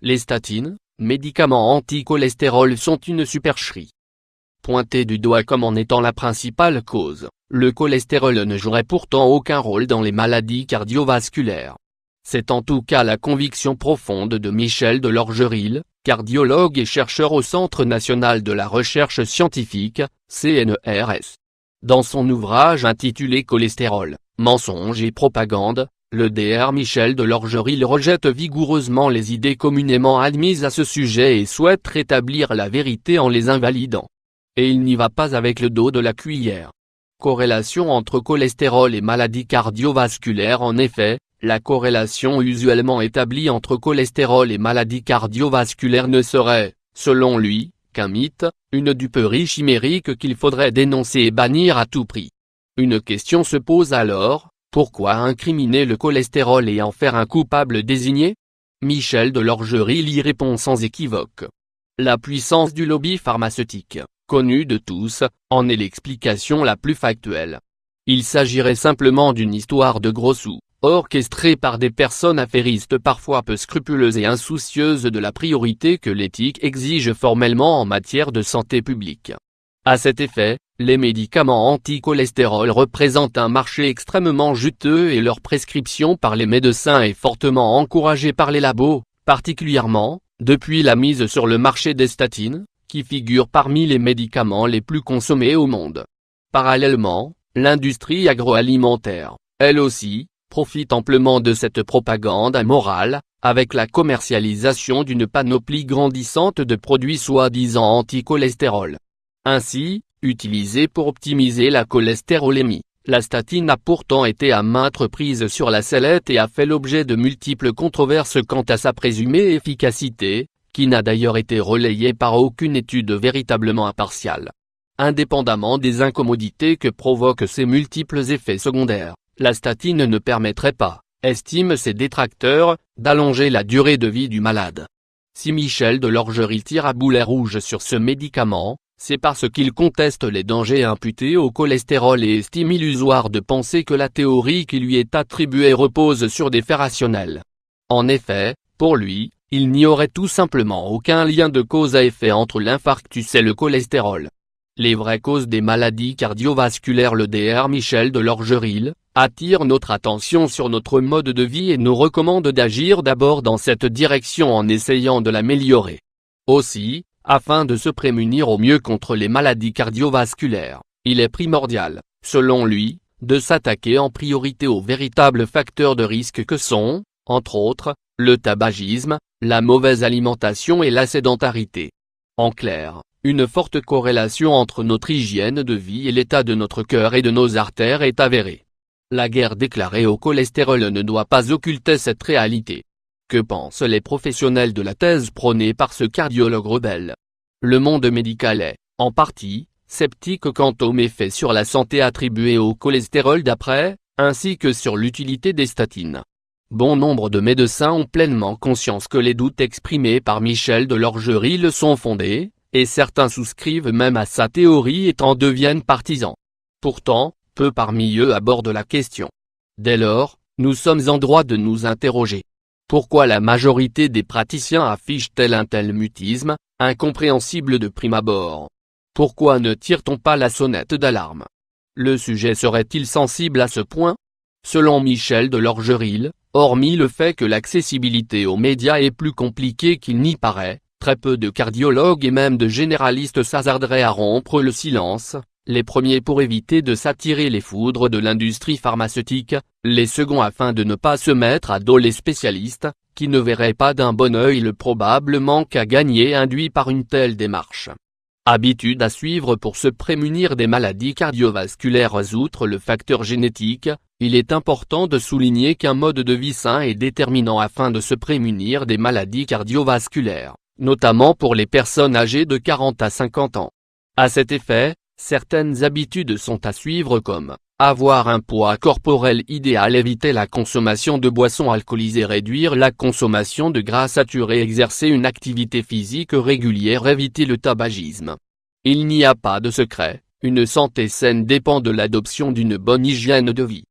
Les statines, médicaments anti-cholestérol, sont une supercherie. Pointés du doigt comme en étant la principale cause, le cholestérol ne jouerait pourtant aucun rôle dans les maladies cardiovasculaires. C'est en tout cas la conviction profonde de Michel Delorgeril, cardiologue et chercheur au Centre national de la recherche scientifique, CNRS. Dans son ouvrage intitulé Cholestérol, mensonges et propagande, le Dr Michel Delorgeril rejette vigoureusement les idées communément admises à ce sujet et souhaite rétablir la vérité en les invalidant. Et il n'y va pas avec le dos de la cuillère. Corrélation entre cholestérol et maladies cardiovasculaires. En effet, la corrélation usuellement établie entre cholestérol et maladies cardiovasculaires ne serait, selon lui, qu'un mythe, une duperie chimérique qu'il faudrait dénoncer et bannir à tout prix. Une question se pose alors, pourquoi incriminer le cholestérol et en faire un coupable désigné? Michel Delorgeril y répond sans équivoque. La puissance du lobby pharmaceutique, connue de tous, en est l'explication la plus factuelle. Il s'agirait simplement d'une histoire de gros sous, orchestrée par des personnes affairistes parfois peu scrupuleuses et insoucieuses de la priorité que l'éthique exige formellement en matière de santé publique. À cet effet, les médicaments anti-cholestérol représentent un marché extrêmement juteux et leur prescription par les médecins est fortement encouragée par les labos, particulièrement, depuis la mise sur le marché des statines, qui figurent parmi les médicaments les plus consommés au monde. Parallèlement, l'industrie agroalimentaire, elle aussi, profite amplement de cette propagande amorale, avec la commercialisation d'une panoplie grandissante de produits soi-disant anti-cholestérol. Ainsi, utilisée pour optimiser la cholestérolémie, la statine a pourtant été à maintes reprises sur la sellette et a fait l'objet de multiples controverses quant à sa présumée efficacité, qui n'a d'ailleurs été relayée par aucune étude véritablement impartiale. Indépendamment des incommodités que provoquent ces multiples effets secondaires, la statine ne permettrait pas, estiment ses détracteurs, d'allonger la durée de vie du malade. Si Michel Delorgeril tire à boulet rouge sur ce médicament, c'est parce qu'il conteste les dangers imputés au cholestérol et estime illusoire de penser que la théorie qui lui est attribuée repose sur des faits rationnels. En effet, pour lui, il n'y aurait tout simplement aucun lien de cause à effet entre l'infarctus et le cholestérol. Les vraies causes des maladies cardiovasculaires. Le Dr Michel Delorgeril attire notre attention sur notre mode de vie et nous recommande d'agir d'abord dans cette direction en essayant de l'améliorer. Aussi, afin de se prémunir au mieux contre les maladies cardiovasculaires, il est primordial, selon lui, de s'attaquer en priorité aux véritables facteurs de risque que sont, entre autres, le tabagisme, la mauvaise alimentation et la sédentarité. En clair, une forte corrélation entre notre hygiène de vie et l'état de notre cœur et de nos artères est avérée. La guerre déclarée au cholestérol ne doit pas occulter cette réalité. Que pensent les professionnels de la thèse prônée par ce cardiologue rebelle? Le monde médical est, en partie, sceptique quant aux méfaits sur la santé attribués au cholestérol d'après, ainsi que sur l'utilité des statines. Bon nombre de médecins ont pleinement conscience que les doutes exprimés par Michel Delorgeril sont fondés, et certains souscrivent même à sa théorie et en deviennent partisans. Pourtant, peu parmi eux abordent la question. Dès lors, nous sommes en droit de nous interroger. Pourquoi la majorité des praticiens affiche-t-elle un tel mutisme, incompréhensible de prime abord? Pourquoi ne tire-t-on pas la sonnette d'alarme? Le sujet serait-il sensible à ce point? Selon Michel Delorgeril, hormis le fait que l'accessibilité aux médias est plus compliquée qu'il n'y paraît, très peu de cardiologues et même de généralistes s'hasarderaient à rompre le silence, les premiers pour éviter de s'attirer les foudres de l'industrie pharmaceutique, les seconds afin de ne pas se mettre à dos les spécialistes, qui ne verraient pas d'un bon œil le probable manque à gagner induit par une telle démarche. Habitude à suivre pour se prémunir des maladies cardiovasculaires. Outre le facteur génétique, il est important de souligner qu'un mode de vie sain est déterminant afin de se prémunir des maladies cardiovasculaires, notamment pour les personnes âgées de 40 à 50 ans. À cet effet, certaines habitudes sont à suivre comme avoir un poids corporel idéal, éviter la consommation de boissons alcoolisées, réduire la consommation de gras saturés, exercer une activité physique régulière, éviter le tabagisme. Il n'y a pas de secret, une santé saine dépend de l'adoption d'une bonne hygiène de vie.